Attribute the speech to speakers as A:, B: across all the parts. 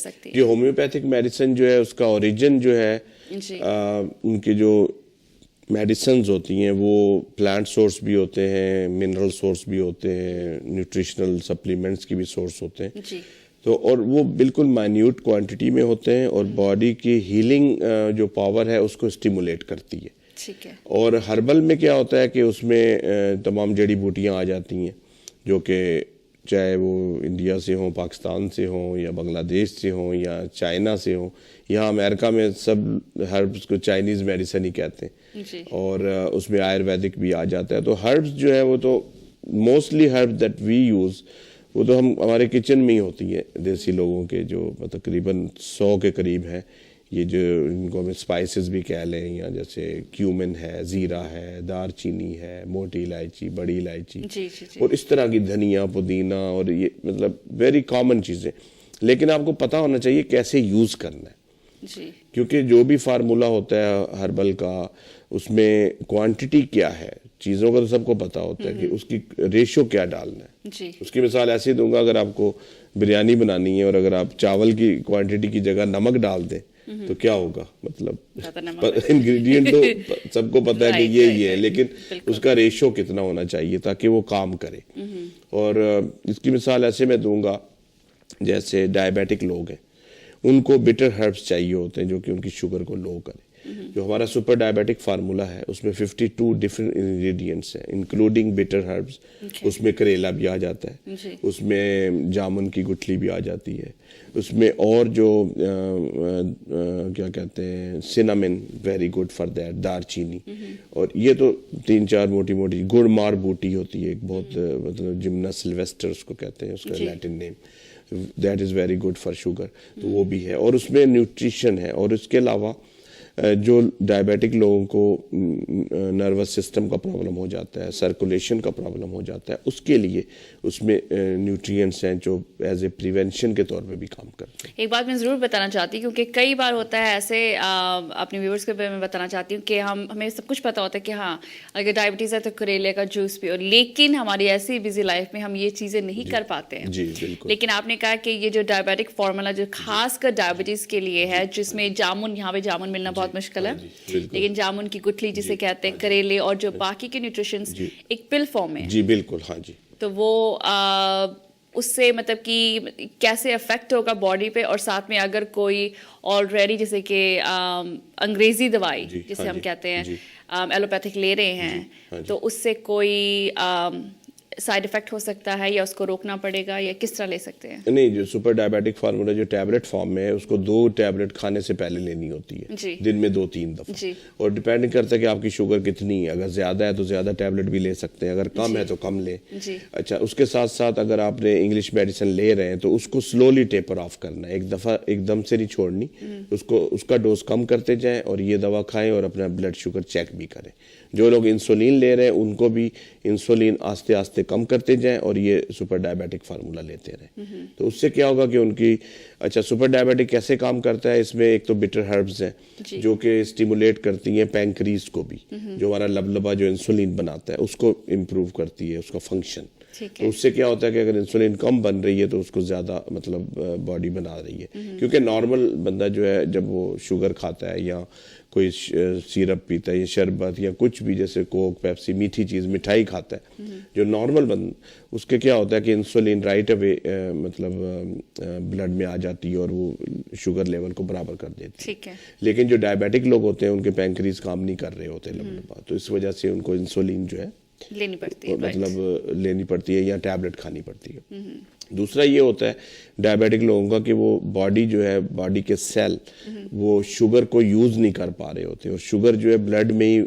A: सकती है?
B: ये होम्योपैथिक मेडिसिन जो है उसका ओरिजिन जो है उनके जो मेडिसिन्स होती हैं वो प्लांट सोर्स भी होते हैं, मिनरल सोर्स भी होते हैं, न्यूट्रिशनल सप्लीमेंट्स की भी सोर्स होते हैं
A: जी।
B: तो और वो बिल्कुल माइन्यूट क्वांटिटी में होते हैं और बॉडी की हीलिंग जो पावर है उसको स्टिमुलेट करती है।
A: ठीक है।
B: और हर्बल में क्या होता है कि उसमें तमाम जड़ी बूटियाँ आ जाती हैं जो कि चाहे वो इंडिया से हों, पाकिस्तान से हों या बांग्लादेश से हों या चाइना से हों, यहाँ अमेरिका में सब हर्ब्स को चाइनीज़ मेडिसिन ही कहते हैं
A: जी।
B: और उसमें आयुर्वेदिक भी आ जाता है। तो हर्ब्स जो है वो तो mostly herbs that we use वो तो हम हमारे किचन में ही होती है देसी लोगों के, जो मतलब तकरीबन 100 के करीब है। ये जो इनको हम स्पाइसेस भी कह लें या जैसे क्यूमिन है, ज़ीरा है, दारचीनी है, मोटी इलायची, बड़ी इलायची और इस तरह की धनिया, पुदीना और ये मतलब वेरी कॉमन चीज़ें, लेकिन आपको पता होना चाहिए कैसे यूज़ करना है
A: जी।
B: क्योंकि जो भी फार्मूला होता है हर्बल का उसमें क्वांटिटी क्या है चीज़ों का तो सबको पता होता है कि उसकी रेशो क्या डालना है
A: जी।
B: उसकी मिसाल ऐसे दूंगा, अगर आपको बिरयानी बनानी है और अगर आप चावल की क्वांटिटी की जगह नमक डाल दें तो क्या होगा, मतलब इंग्रेडिएंट तो सबको पता है कि ये है, लेकिन उसका रेशो कितना होना चाहिए ताकि वो काम करे। और इसकी मिसाल ऐसे मैं दूंगा, जैसे डायबिटिक लोग हैं उनको बिटर हर्ब्स चाहिए होते हैं जो कि उनकी शुगर को लो करे। जो हमारा सुपर डायबिटिक फार्मूला है उसमें 52 डिफरेंट इंग्रेडिएंट्स हैं इंक्लूडिंग बिटर हर्ब्स। उसमें करेला भी आ जाता है, उसमें जामुन की गुठली भी आ जाती है, उसमें और जो क्या कहते हैं cinnamon, very good for that, दारचीनी। और ये तो 3-4 मोटी मोटी गुड़मार बूटी होती है एक बहुत मतलब जिम्ना सिल्वेस्टर उसको कहते हैं, उसका Latin name, that is very good for sugar, तो वो भी है। और उसमें न्यूट्रिशन है। और इसके अलावा जो डायबिटिक लोगों को नर्वस सिस्टम का प्रॉब्लम हो जाता है, सर्कुलेशन का प्रॉब्लम हो जाता है, उसके लिए उसमें न्यूट्रिएंट्स हैं जो एज ए प्रिवेंशन के तौर पे भी काम करते हैं।
A: एक बात मैं ज़रूर बताना चाहती हूँ क्योंकि कई बार होता है ऐसे, अपने व्यूवर्स के मैं बताना चाहती हूँ कि हमें सब कुछ पता होता है कि हाँ अगर डायबिटीज़ है तो करेले का जूस पियो, लेकिन हमारी ऐसी बिजी लाइफ में हम ये चीज़ें नहीं कर पाते हैं।
B: जी बिल्कुल।
A: लेकिन आपने कहा कि ये जो डायबिटिक फार्मूला जो खासकर डायबिटीज़ के लिए है, जिसमें जामुन, यहाँ पे जामुन मिलना बहुत मुश्किल है, लेकिन जामुन की गुठली जिसे कहते हैं, करेले और जो बाकी के न्यूट्रिशंस एक पिल फॉर्म में।
B: जी बिल्कुल, हाँ जी।
A: तो वो उससे मतलब कि कैसे अफेक्ट होगा बॉडी पे, और साथ में अगर कोई ऑलरेडी जैसे कि अंग्रेजी दवाई जिसे हम कहते हैं एलोपैथिक ले रहे हैं, तो उससे कोई साइड इफेक्ट हो सकता है या उसको रोकना पड़ेगा या किस तरह ले सकते हैं?
B: नहीं, जो सुपर डायबिटिक फार्मूला जो टैबलेट फॉर्म में है उसको 2 टैबलेट खाने से पहले लेनी होती है दिन में 2-3 दफा। और डिपेंड करता है कि आपकी शुगर कितनी है, अगर ज्यादा है तो ज्यादा टैबलेट भी ले सकते हैं, अगर कम है तो कम ले। अच्छा, उसके साथ साथ अगर आपने इंग्लिश मेडिसिन ले रहे हैं तो उसको स्लोली टेपर ऑफ करना है, एक दफा एकदम से नहीं छोड़नी, उसको उसका डोज कम करते जाएं और ये दवा खाएं और अपना ब्लड शुगर चेक भी करें। जो लोग इंसुलिन ले रहे हैं उनको भी इंसुलिन आस्ते आस्ते कम करते जाएं और ये सुपर डायबिटिक फार्मूला लेते रहें। तो उससे क्या होगा कि उनकी, अच्छा सुपर डायबिटिक कैसे काम करता है, इसमें एक तो बिटर हर्ब्स हैं जो कि स्टिमुलेट करती हैं पैंक्रीज को भी, जो हमारा लबलबा जो इंसुलिन बनाता है उसको इम्प्रूव करती है, उसका फंक्शन। तो उससे क्या होता है कि अगर इंसुलिन कम बन रही है तो उसको ज्यादा मतलब बॉडी बना रही है। क्योंकि नॉर्मल बंदा जो है जब वो शुगर खाता है या कोई सिरप पीता है या शरबत या कुछ भी जैसे कोक, पेप्सी, मीठी चीज़, मिठाई खाता है, जो नॉर्मल बंद, उसके क्या होता है कि इंसुलिन राइट अवे मतलब ब्लड में आ जाती है और वो शुगर लेवल को बराबर कर देती है। लेकिन जो डायबिटिक लोग होते हैं उनके पैंक्रीज काम नहीं कर रहे होते लंबा, तो इस वजह से उनको इंसुलिन जो है
A: लेनी पड़ती है,
B: मतलब लेनी पड़ती है या टैबलेट खानी पड़ती है। दूसरा ये होता है डायबिटिक लोगों का कि वो बॉडी जो है, बॉडी के सेल वो शुगर को यूज नहीं कर पा रहे होते और शुगर जो है ब्लड में ही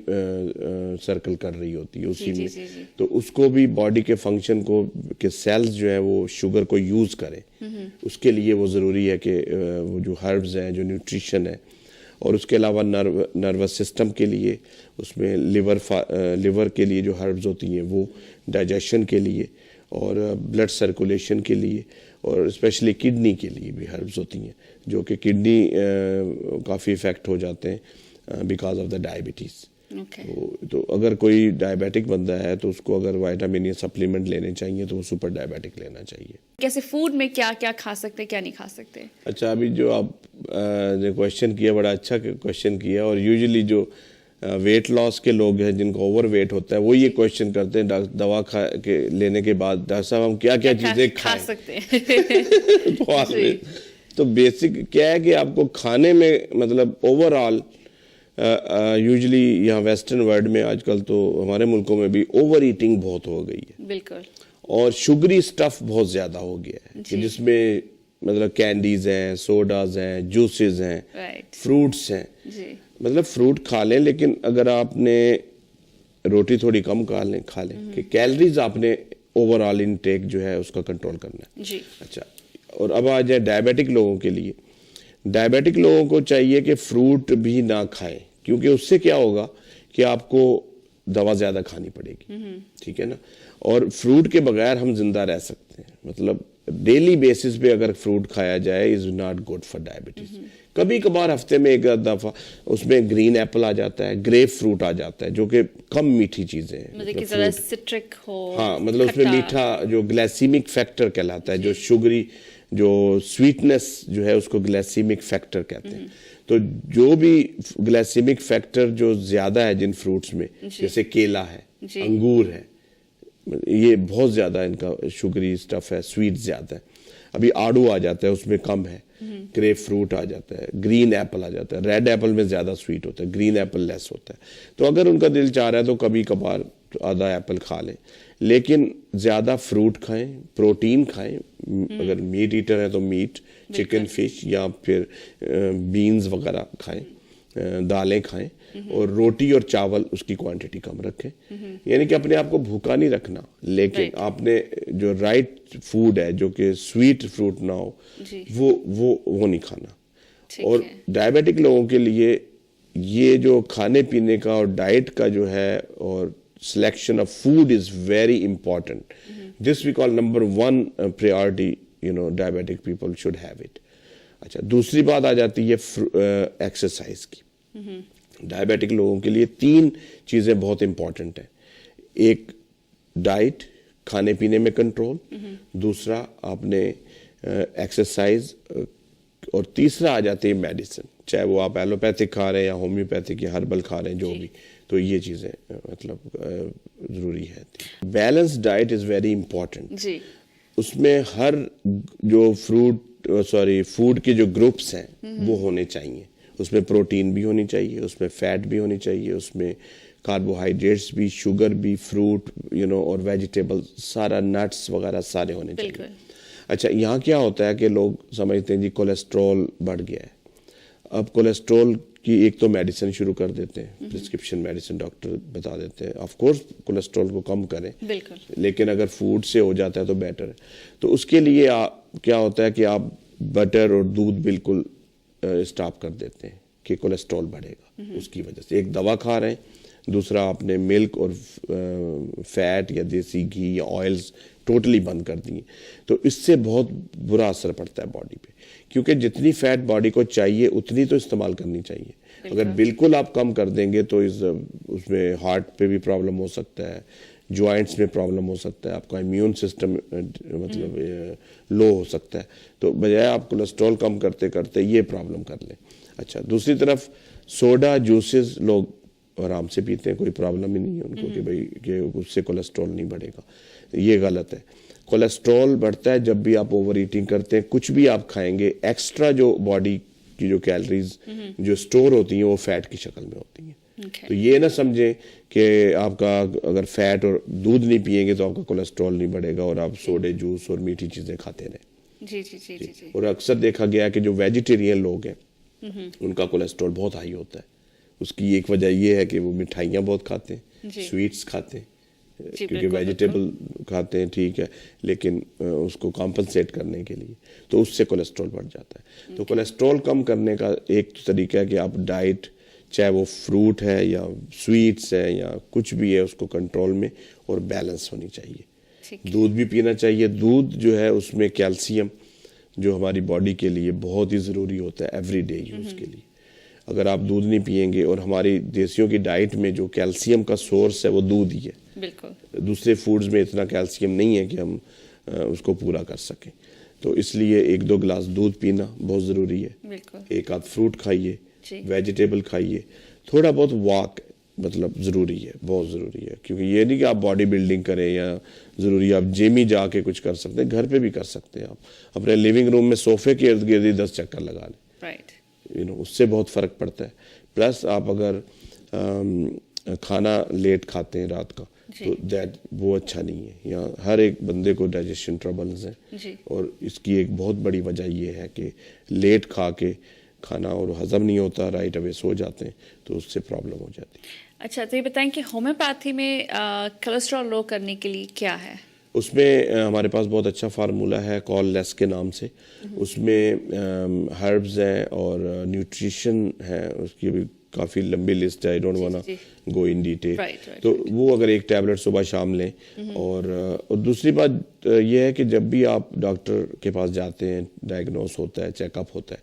B: सर्कल कर रही होती है उसी में। तो उसको भी बॉडी के फंक्शन को के सेल्स जो है वो शुगर को यूज करें, उसके लिए वो ज़रूरी है कि वो जो हर्ब्स हैं, जो न्यूट्रिशन है, और उसके अलावा नर्वस सिस्टम के लिए उसमें लिवर के लिए जो हर्ब्स होती हैं वो डाइजेशन के लिए और ब्लड सर्कुलेशन के लिए और स्पेशली किडनी के लिए भी हर्ब्स होती हैं, जो कि किडनी काफ़ी इफ़ेक्ट हो जाते हैं because of the diabetes.
A: Okay.
B: तो अगर कोई डायबिटिक बंदा है तो उसको अगर विटामिन या सप्लीमेंट लेने चाहिए तो वो सुपर डायबिटिक लेना चाहिए।
A: कैसे फूड में क्या क्या खा सकते हैं, क्या नहीं खा सकते?
B: अच्छा, अभी जो आप जो क्वेश्चन किया, बड़ा अच्छा क्वेश्चन किया। और यूजुअली जो वेट लॉस के लोग हैं जिनको ओवर वेट होता है वो ये क्वेश्चन करते हैं दवा खा के लेने के बाद, डॉक्टर साहब हम क्या क्या चीज़ें
A: खा
B: खाएं?
A: सकते हैं?
B: तो बेसिक क्या है कि आपको खाने में मतलब ओवरऑल यूजुअली यहाँ वेस्टर्न वर्ल्ड में आजकल तो हमारे मुल्कों में भी ओवर ईटिंग बहुत हो गई है।
A: बिल्कुल।
B: और शुगरी स्टफ बहुत ज़्यादा हो गया है कि जिसमें मतलब कैंडीज हैं, सोडाज हैं, जूसेस हैं, फ्रूट्स हैं। मतलब फ्रूट खा लें, लेकिन अगर आपने रोटी थोड़ी कम खा लें कि कैलोरीज आपने ओवरऑल इनटेक जो है उसका कंट्रोल करना है
A: जी।
B: अच्छा, और अब आ जाए डायबिटिक लोगों के लिए। डायबिटिक लोगों को चाहिए कि फ्रूट भी ना खाएं, क्योंकि उससे क्या होगा कि आपको दवा ज़्यादा खानी पड़ेगी। ठीक है ना। और फ्रूट के बगैर हम जिंदा रह सकते हैं, मतलब डेली बेसिस पे अगर फ्रूट खाया जाए is not good for diabetes. कभी कभार हफ्ते में एक दफा उसमें ग्रीन एप्पल आ जाता है, ग्रेप फ्रूट आ जाता है, जो कि कम मीठी चीजें हैं,
A: मतलब कि ज़रा सिट्रिक हो।
B: हाँ, मतलब उसमें मीठा जो ग्लाइसीमिक फैक्टर कहलाता है, जो शुगरी जो स्वीटनेस जो है उसको ग्लाइसीमिक फैक्टर कहते हैं। तो जो भी ग्लाइसीमिक फैक्टर जो ज्यादा है जिन फ्रूट्स में, जैसे केला है, अंगूर है, ये बहुत ज्यादा इनका शुगरी स्टफ है, स्वीट ज्यादा है। अभी आड़ू आ जाता है, उसमें कम है। ग्रेप फ्रूट आ जाता है, ग्रीन एप्पल आ जाता है। रेड एप्पल में ज्यादा स्वीट होता है, ग्रीन एप्पल लेस होता है। तो अगर उनका दिल चाह रहा है तो कभी कभार आधा एप्पल खा लें, लेकिन ज्यादा फ्रूट खाएं, प्रोटीन खाएं। अगर मीट ईटर है तो मीट, चिकन, फिश या फिर बीन्स वगैरह खाएं, दालें खाएं, और रोटी और चावल उसकी क्वांटिटी कम रखें। यानी कि अपने आप को भूखा नहीं रखना, लेकिन आपने जो राइट फूड है जो कि स्वीट फ्रूट ना हो वो नहीं खाना। और डायबिटिक लोगों के लिए ये जो खाने पीने का और डाइट का जो है और selection of food is very important. This we call number 1 priority, diabetic people should have it. अच्छा, दूसरी बात आ जाती है एक्सरसाइज की। डायबिटिक लोगों के लिए 3 चीजें बहुत इंपॉर्टेंट हैं। एक, डाइट, खाने पीने में कंट्रोल। दूसरा, आपने एक्सरसाइज। और तीसरा आ जाती है मेडिसिन, चाहे वो आप एलोपैथिक खा रहे हैं या होम्योपैथिक या हर्बल खा रहे हैं, जो भी। तो ये चीजें मतलब जरूरी है। Balance diet is very important. उसमें हर जो फूड के जो ग्रुप्स हैं वो होने चाहिए। उसमें प्रोटीन भी होनी चाहिए, उसमें फैट भी होनी चाहिए, उसमें कार्बोहाइड्रेट्स भी, शुगर भी, फ्रूट और वेजिटेबल, सारा नट्स वगैरह सारे होने चाहिए। अच्छा, यहाँ क्या होता है कि लोग समझते हैं जी कोलेस्ट्रॉल बढ़ गया है। अब कोलेस्ट्रॉल की एक तो मेडिसिन शुरू कर देते हैं, प्रिस्क्रिप्शन मेडिसिन डॉक्टर बता देते हैं। ऑफ कोर्स कोलेस्ट्रॉल को कम करें, लेकिन अगर फूड से हो जाता है तो बेटर है। तो उसके लिए क्या होता है कि आप बटर और दूध बिल्कुल स्टॉप कर देते हैं कि कोलेस्ट्रॉल बढ़ेगा उसकी वजह से। एक दवा खा रहे हैं, दूसरा आपने मिल्क और फैट या देसी घी या ऑयल्स टोटली बंद कर दिए। तो इससे बहुत बुरा असर पड़ता है बॉडी पे, क्योंकि जितनी फैट बॉडी को चाहिए उतनी तो इस्तेमाल करनी चाहिए। अगर बिल्कुल आप कम कर देंगे तो उसमें हार्ट पे भी प्रॉब्लम हो सकता है, जॉइंट्स में प्रॉब्लम हो सकता है, आपका इम्यून सिस्टम मतलब लो हो सकता है। तो बजाय आप कोलेस्ट्रॉल कम करते करते ये प्रॉब्लम कर लें। अच्छा, दूसरी तरफ सोडा जूसेस लोग आराम से पीते हैं, कोई प्रॉब्लम ही नहीं है उनको कि भाई कि उससे कोलेस्ट्रॉल नहीं बढ़ेगा। ये गलत है। कोलेस्ट्रॉल बढ़ता है जब भी आप ओवर ईटिंग करते हैं। कुछ भी आप खाएंगे, एक्स्ट्रा जो बॉडी की जो कैलोरीज जो स्टोर होती हैं वो फैट की शक्ल में होती हैं। तो ये ना समझें कि आपका अगर फैट और दूध नहीं पिएंगे तो आपका कोलेस्ट्रॉल नहीं बढ़ेगा और आप सोडे, जूस और मीठी चीजें खाते रहें।
A: जी।
B: और अक्सर देखा गया कि जो वेजिटेरियन लोग हैं उनका कोलेस्ट्रॉल बहुत हाई होता है। उसकी एक वजह यह है कि वो मिठाइयाँ बहुत खाते हैं, स्वीट्स खाते हैं, क्योंकि वेजिटेबल खाते हैं, ठीक है, लेकिन उसको कॉम्पनसेट करने के लिए तो उससे कोलेस्ट्रॉल बढ़ जाता है। तो कोलेस्ट्रॉल कम करने का एक तरीका है कि आप डाइट, चाहे वो फ्रूट है या स्वीट्स है या कुछ भी है, उसको कंट्रोल में और बैलेंस होनी चाहिए। दूध भी पीना चाहिए। दूध जो है उसमें कैल्शियम जो हमारी बॉडी के लिए बहुत ही ज़रूरी होता है एवरीडे यूज़ के लिए। अगर आप दूध नहीं पिएंगे, और हमारी देसियों की डाइट में जो कैल्शियम का सोर्स है वो दूध ही है,
A: बिल्कुल
B: दूसरे फूड्स में इतना कैल्शियम नहीं है कि हम उसको पूरा कर सकें। तो इसलिए 1-2 गिलास दूध पीना बहुत ज़रूरी है,
A: बिल्कुल।
B: एक आध फ्रूट खाइए,
A: जी।
B: वेजिटेबल खाइए, थोड़ा बहुत वॉक मतलब ज़रूरी है, बहुत ज़रूरी है, क्योंकि ये नहीं कि आप बॉडी बिल्डिंग करें या ज़रूरी आप जिम ही जाके कुछ कर सकते हैं, घर पे भी कर सकते हैं। आप अपने लिविंग रूम में सोफे के इर्द गिर्द 10 चक्कर लगा लें,
A: राइट।
B: उससे बहुत फ़र्क पड़ता है। प्लस आप अगर खाना लेट खाते हैं रात का, तो वो अच्छा नहीं है। यहाँ हर एक बंदे को डाइजेशन ट्रबल्स हैं, और इसकी एक बहुत बड़ी वजह ये है कि लेट खा के खाना और हजम नहीं होता, राइट अवे सो जाते हैं, तो उससे प्रॉब्लम हो जाती है।
A: अच्छा, तो ये बताएं कि होम्योपैथी में कोलेस्ट्रॉल लो करने के लिए क्या है?
B: उसमें हमारे पास बहुत अच्छा फार्मूला है कॉल लेस के नाम से। उसमें हर्ब्स हैं और न्यूट्रिशन है, उसकी भी काफ़ी लंबी लिस्ट है, I don't want go in detail. तो वो अगर एक टैबलेट सुबह शाम लें, और दूसरी बात ये है कि जब भी आप डॉक्टर के पास जाते हैं, डायग्नोस होता है, चेकअप होता है,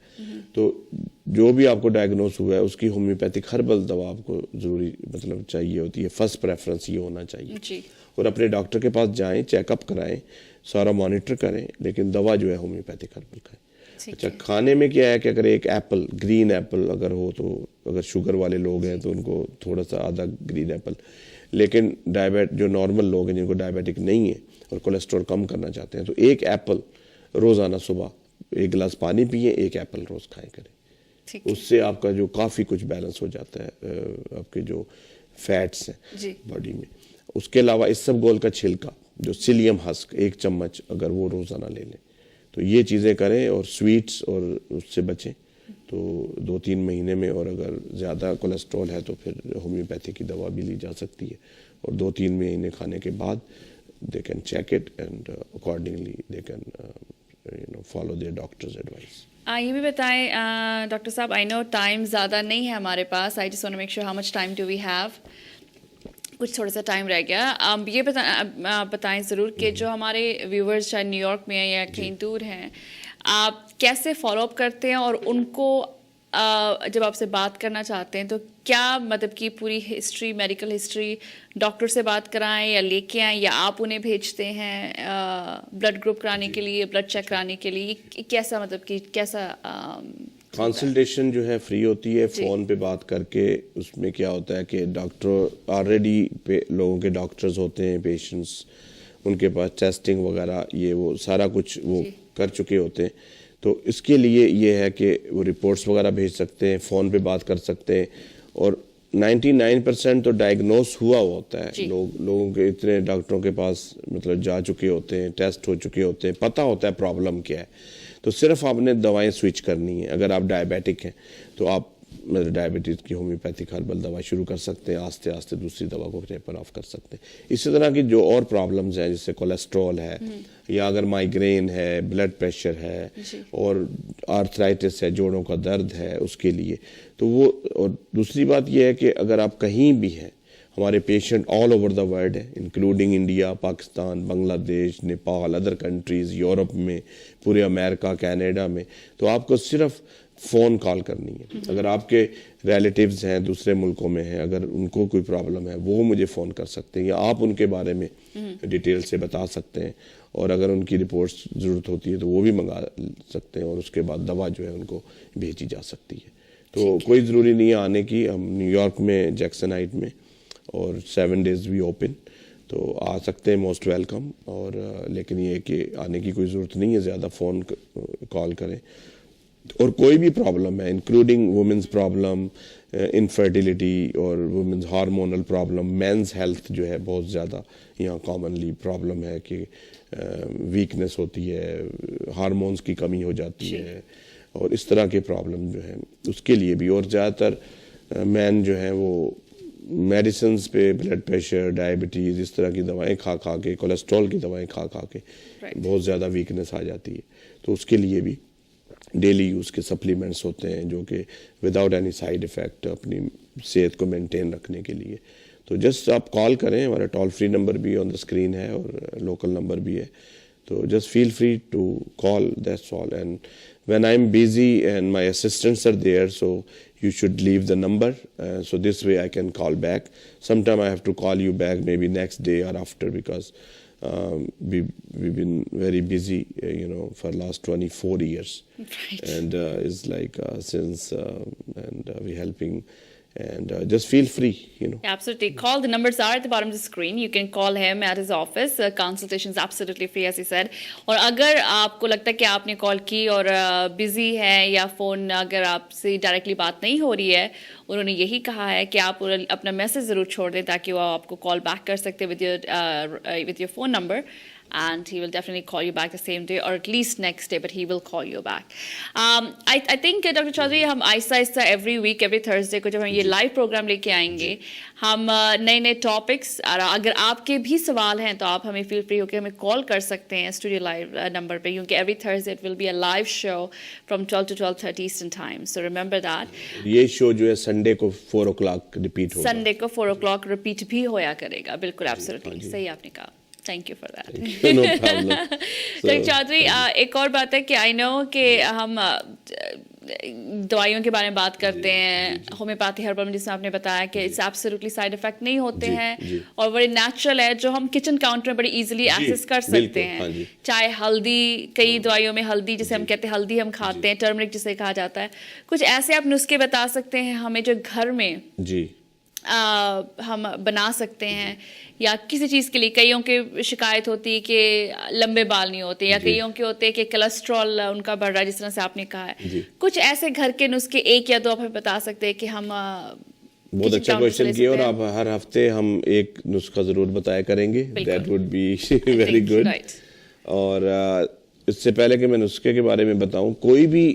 B: तो जो भी आपको डायग्नोस हुआ है उसकी होम्योपैथिक हर्बल दवा आपको ज़रूरी मतलब चाहिए होती है, फर्स्ट प्रेफरेंस ये होना चाहिए
A: जी।
B: और अपने डॉक्टर के पास जाएं, चेकअप कराएं, सारा मॉनिटर करें, लेकिन दवा जो है होम्योपैथिक हर्बल खाएं। अच्छा, खाने में क्या है कि अगर एक एप्पल, ग्रीन एप्पल अगर हो, तो अगर शुगर वाले लोग हैं तो उनको थोड़ा सा आधा ग्रीन एप्पल, लेकिन जो नॉर्मल लोग हैं जिनको डायबिटिक नहीं है और कोलेस्ट्रॉल कम करना चाहते हैं, तो एक एप्पल रोज़ाना सुबह 1 गिलास पानी पिए, 1 एप्पल रोज़ खाएं करें। उससे आपका जो काफ़ी कुछ बैलेंस हो जाता है, आपके जो फैट्स हैं बॉडी में। उसके अलावा इसबगोल का छिलका, जो सिलियम हस्क, 1 चम्मच अगर वो रोज़ाना ले लें, तो ये चीज़ें करें, और स्वीट्स और उससे बचें, तो 2-3 महीने में। और अगर ज़्यादा कोलेस्ट्रॉल है तो फिर होम्योपैथी की दवा भी ली जा सकती है, और 2-3 महीने खाने के बाद they can check it and accordingly they can follow their doctors advice.
A: ये भी बताएं डॉक्टर साहब, आई नो टाइम ज़्यादा नहीं है हमारे पास, I just want to make sure how much time do we have, कुछ थोड़ा सा टाइम रह गया। आप ये बताएं ज़रूर कि जो हमारे व्यूवर्स चाहे न्यूयॉर्क में हैं या कहीं दूर हैं, आप कैसे फॉलो अप करते हैं, और उनको जब आपसे बात करना चाहते हैं तो क्या मतलब कि पूरी हिस्ट्री, मेडिकल हिस्ट्री डॉक्टर से बात कराएं या लेके आएं, या आप उन्हें भेजते हैं ब्लड ग्रुप कराने के लिए, ब्लड चेक कराने के लिए, कैसा मतलब कि कैसा
B: कंसल्टेशन जो है फ्री होती है, फ़ोन पे बात करके। उसमें क्या होता है कि डॉक्टर ऑलरेडी लोगों के डॉक्टर्स होते हैं, पेशेंट्स, उनके पास टेस्टिंग वगैरह ये वो सारा कुछ वो कर चुके होते हैं। तो इसके लिए ये है कि वो रिपोर्ट्स वगैरह भेज सकते हैं, फ़ोन पे बात कर सकते हैं, और 99% तो डायग्नोस हुआ होता है। लोगों के इतने डॉक्टरों के पास मतलब जा चुके होते हैं, टेस्ट हो चुके होते हैं, पता होता है प्रॉब्लम क्या है। तो सिर्फ आपने दवाएं स्विच करनी है। अगर आप डायबिटिक हैं तो आप मतलब डायबिटीज़ की होम्योपैथिक हर्बल दवा शुरू कर सकते हैं, आस्ते आस्ते दूसरी दवा को टेपर ऑफ कर सकते हैं। इसी तरह की जो और प्रॉब्लम्स हैं, जैसे कोलेस्ट्रॉल है, या अगर माइग्रेन है, ब्लड प्रेशर है, और आर्थराइटिस है, जोड़ों का दर्द है, उसके लिए तो वो। और दूसरी बात यह है कि अगर आप कहीं भी हैं, हमारे patient all over the world है, including India, Pakistan, Bangladesh, Nepal, other countries, Europe में, पूरे अमेरिका, कनाडा में, तो आपको सिर्फ फ़ोन कॉल करनी है। अगर आपके रिलेटिव्स हैं दूसरे मुल्कों में हैं, अगर उनको कोई प्रॉब्लम है, वो मुझे फ़ोन कर सकते हैं, या आप उनके बारे में डिटेल से बता सकते हैं, और अगर उनकी रिपोर्ट्स ज़रूरत होती है तो वो भी मंगा सकते हैं, और उसके बाद दवा जो है उनको भेजी जा सकती है। तो कोई ज़रूरी नहीं है आने की। हम न्यूयॉर्क में जैक्सनाइट में, और 7 डेज़ भी ओपन, तो आ सकते हैं, मोस्ट वेलकम। और लेकिन ये कि आने की कोई ज़रूरत नहीं है, ज़्यादा फ़ोन कॉल करें। और कोई भी प्रॉब्लम है, इंक्लूडिंग वुमेंस प्रॉब्लम, इनफर्टिलिटी और women's hormonal problem, men's health जो है बहुत ज़्यादा यहाँ कॉमनली प्रॉब्लम है कि वीकनेस होती है, हार्मोन्स की कमी हो जाती है, और इस तरह के प्रॉब्लम जो है उसके लिए भी। और ज़्यादातर मैन जो है वो मेडिसिन्स पे, ब्लड प्रेशर, डायबिटीज़, इस तरह की दवाएं खा के, कोलेस्ट्रॉल की दवाएं खा के बहुत ज़्यादा वीकनेस आ जाती है। तो उसके लिए भी डेली यूज़ के सप्लीमेंट्स होते हैं जो कि विदाउट एनी साइड इफ़ेक्ट अपनी सेहत को मेंटेन रखने के लिए। तो जस्ट आप कॉल करें, हमारा टोल फ्री नंबर भी ऑन द स्क्रीन है और लोकल नंबर भी है, तो just feel free to call, that's all. And when I'm busy and my assistants are there, so you should leave the number, so this way I can call back. Sometime I have to call you back maybe next day or after, because we've been very busy, for last 24 years.
A: Right.
B: And it's like since and we're helping. And just feel free,
A: Absolutely. Call. The numbers are at the bottom of the screen. You can call him at his office. Consultation is absolutely free, as he said. और अगर आपको लगता है कि आपने call की और busy है, या फोन अगर आपसे डायरेक्टली बात नहीं हो रही है, उन्होंने यही कहा है कि आप अपना मैसेज जरूर छोड़ दें ताकि वो आपको कॉल बैक कर सकते with your phone number. And he will definitely call you back the same day, or at least next day, but he will call you back. I think Dr. Chaudhary, हम आहिस्ता every week, every Thursday को जब हम ये live program लेके आएंगे, हम नए टॉपिक्स, अगर आपके भी सवाल हैं तो आप हमें feel free होकर हमें कॉल कर सकते हैं स्टूडियो लाइव नंबर पे, क्योंकि every Thursday it will be a live show from 12 to 12:30 Eastern time. So remember that.
B: ये शो जो है संडे को 4 o'clock रिपीट होगा.
A: संडे को 4 o'clock रिपीट भी होया करेगा. बिल्कुल, एब्सोल्युटली सही आपने कहा. Thank you for that.
B: No problem.
A: तो चौधरी, एक और बात है कि आई नो कि हम दवाइयों के बारे में बात करते हैं, होम्योपैथी हर्बल में, जिसमें आपने बताया कि इट्स एब्सोल्युटली साइड इफेक्ट नहीं होते हैं और बड़े नेचुरल है, जो हम किचन काउंटर में बड़ी इजीली एक्सेस कर सकते हैं. चाहे हल्दी, कई दवाइयों में हल्दी, जिसे हम कहते हैं हल्दी हम खाते हैं, टर्मरिक जिसे कहा जाता है. कुछ ऐसे आप नुस्खे बता सकते हैं हमें जो घर में हम बना सकते हैं, या किसी चीज़ के लिए? कईयों के शिकायत होती है कि लंबे बाल नहीं होते, या कईयों के होते हैं कि कोलेस्ट्रॉल उनका बढ़ रहा है, जिस तरह से आपने कहा है. कुछ ऐसे घर के नुस्खे एक या दो आप हमें बता सकते हैं कि हम
B: बहुत अच्छा क्वेश्चन किया, और आप हर हफ्ते हम एक नुस्खा जरूर बताया करेंगे. That would be very good. और इससे पहले कि मैं नुस्खे के बारे में बताऊं, कोई भी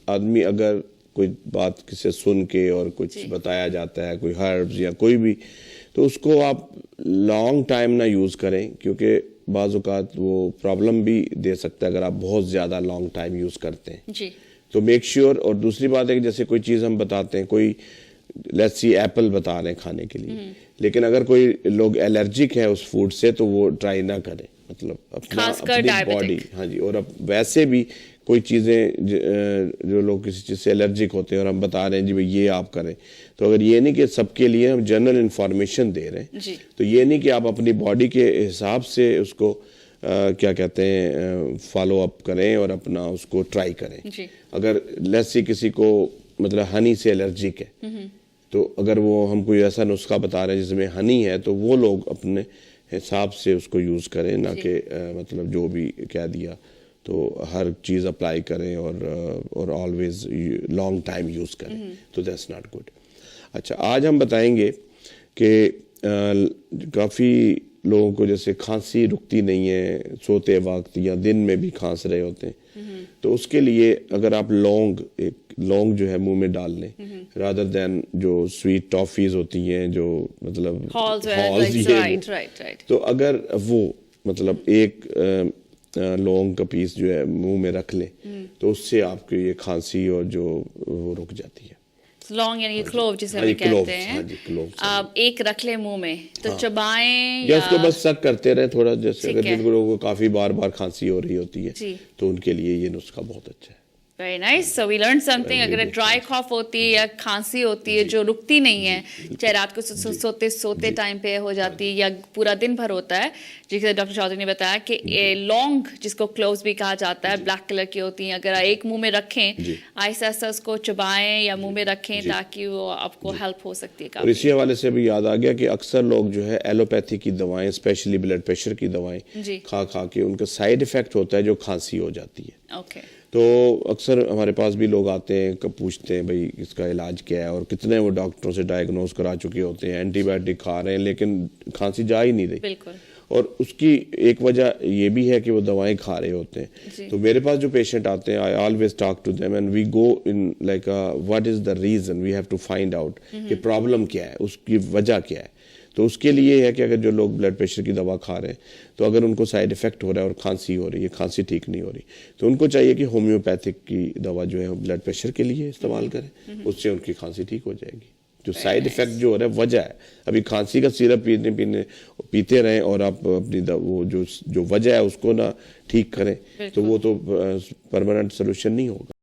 B: आदमी अगर कोई बात किसी सुन के और कुछ बताया जाता है, कोई हर्ब्स या कोई भी, तो उसको आप लॉन्ग टाइम ना यूज़ करें, क्योंकि बाज़ औक़ात वो प्रॉब्लम भी दे सकता है अगर आप बहुत ज़्यादा लॉन्ग टाइम यूज़ करते हैं जी. तो मेक श्योर. और दूसरी बात है कि जैसे कोई चीज़ हम बताते हैं, कोई लेट्स सी एप्पल बता रहे हैं खाने के लिए, लेकिन अगर कोई लोग एलर्जिक है उस फूड से, तो वो ट्राई ना करें, मतलब अपनी बॉडी. हाँ जी. और अब वैसे भी कोई चीज़ें जो लोग किसी चीज़ से एलर्जिक होते हैं और हम बता रहे हैं जी भाई ये आप करें, तो अगर ये नहीं कि सबके लिए हम जनरल इन्फॉर्मेशन दे रहे हैं, तो ये नहीं कि आप अपनी बॉडी के हिसाब से उसको क्या कहते हैं फॉलो अप करें और अपना उसको ट्राई करें. अगर लेट्स से किसी को मतलब हनी से एलर्जिक है, तो अगर वो हम कोई ऐसा नुस्खा बता रहे हैं जिसमें हनी है, तो वो लोग अपने हिसाब से उसको यूज़ करें, ना कि मतलब जो भी कह दिया तो हर चीज़ अप्लाई करें और ऑलवेज लॉन्ग टाइम यूज़ करें, तो दैट्स नॉट गुड. अच्छा, आज हम बताएंगे कि काफ़ी लोगों को जैसे खांसी रुकती नहीं है, सोते वक्त या दिन में भी खांस रहे होते हैं, तो उसके लिए अगर आप लौंग जो है मुंह में डाल लें, रादर देन जो स्वीट टॉफीज होती हैं जो मतलब तो अगर वो मतलब एक लौंग का पीस जो है मुंह में रख लें, तो उससे आपकी ये खांसी और जो वो रुक जाती है.
A: लौंग यानी क्लोव जिसे हम कहते हैं, आप एक रख ले मुंह में, तो चबाएं
B: या उसको बस सक करते रहे थोड़ा. जैसे अगर जिन लोगों को काफी बार खांसी हो रही होती है, तो उनके लिए ये नुस्खा बहुत अच्छा है.
A: Very nice. So we learned something. अगर ड्राई कॉफ होती है या खांसी होती है जो रुकती नहीं है, चाहे रात को सोते टाइम पे हो जाती है या पूरा दिन भर होता है, जैसे डॉक्टर चौधरी ने बताया कि लौंग जिसको क्लोव्स भी कहा जाता है, ब्लैक कलर की होती हैं, अगर एक मुंह में रखें, आहिस्ता आहिस्ता उसको चबाएं या मुंह में रखें, ताकि वो आपको हेल्प हो सकती है.
B: और इसी हवाले से भी याद आ गया कि अक्सर लोग जो है एलोपैथी की दवाएं, स्पेशली ब्लड प्रेशर की दवाएं खा के उनका साइड इफेक्ट होता है जो खांसी हो जाती है. तो अक्सर हमारे पास भी लोग आते हैं, कब पूछते हैं भाई इसका इलाज क्या है, और कितने वो डॉक्टरों से डायग्नोज करा चुके होते हैं, एंटीबायोटिक खा रहे हैं, लेकिन खांसी जा ही नहीं रही. और उसकी एक वजह ये भी है कि वो दवाएं खा रहे होते हैं. तो मेरे पास जो पेशेंट आते हैं, I always talk to them and we go in like what is the reason, we have to find out कि प्रॉब्लम क्या है, उसकी वजह क्या है. तो उसके लिए है कि अगर जो लोग ब्लड प्रेशर की दवा खा रहे हैं, तो अगर उनको साइड इफेक्ट हो रहा है और खांसी हो रही है, खांसी ठीक नहीं हो रही, तो उनको चाहिए कि होम्योपैथिक की दवा जो है ब्लड प्रेशर के लिए इस्तेमाल करें, उससे उनकी खांसी ठीक हो जाएगी. जो साइड इफेक्ट जो हो रहा है वजह है, अभी खांसी का सिरप पीते रहें और आप अपनी वो जो वजह है उसको ना ठीक करें, तो वो तो परमानेंट सोल्यूशन नहीं होगा.